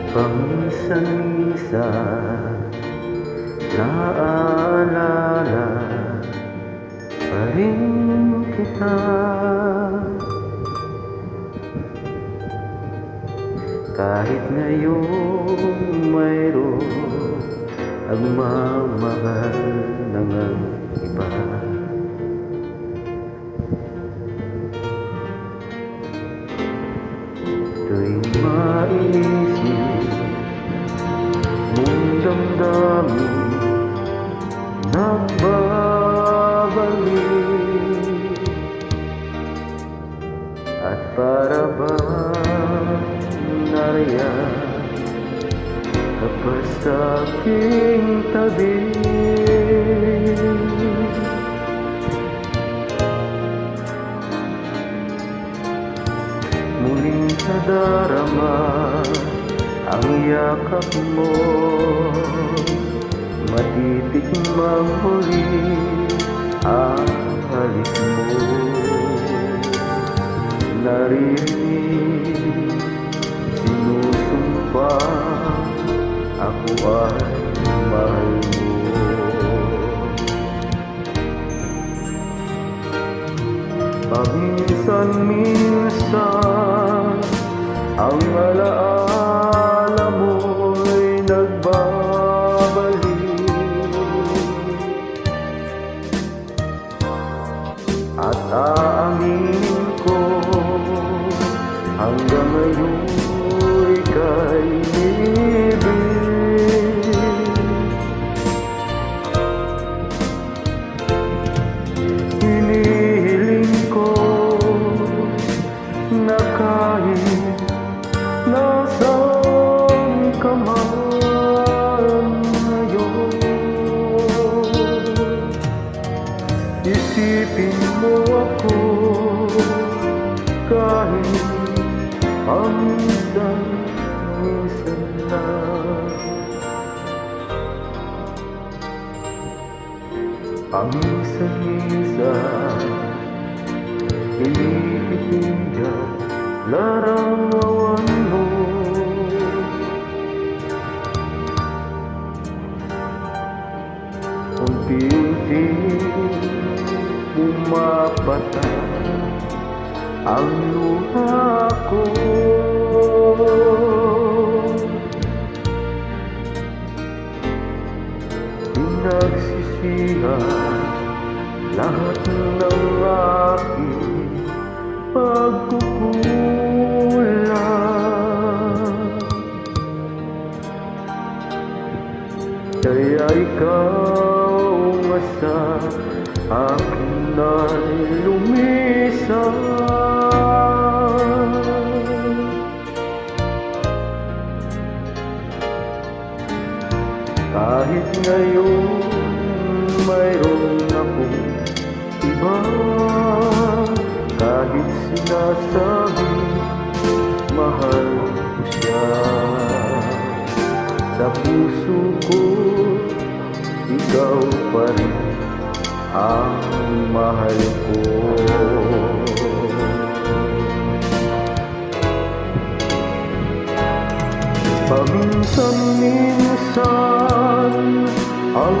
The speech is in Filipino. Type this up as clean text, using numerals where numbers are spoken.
Paminsan-minsan naaalala pa rin kita. Kahit ngayon mayroon nagmamahal ng iba, tuwing maiisip mong damdamin nagbabalik, at para bang nariyan ka pa sa aking tabi. Muling nadarama ang yakap mo, matitikmang muli ang halik mo. Naririnig, sinusumpa, ako ay mahal mo. Paminsan-minsan ang alaala mo'y nagbabalik, at aaminin ko hanggang ngayon ika'y ibig. Hinihiling ko na kahit nasaan ka man ngayon, isipin mo ako kahit paminsan-minsan lang. Paminsan-minsan iniipingan larawan mo, unti-unti pumapatay ang luha ko. Pinagsisihan lahat ng aking pagkukulang, kaya ikaw nga sa akin ay lumisan. Kahit ngayon mayroon akong iba, kahit sinasabi mahal ko siya, sa puso ko ikaw pa rin ang mahal ko. Paminsan-minsan ang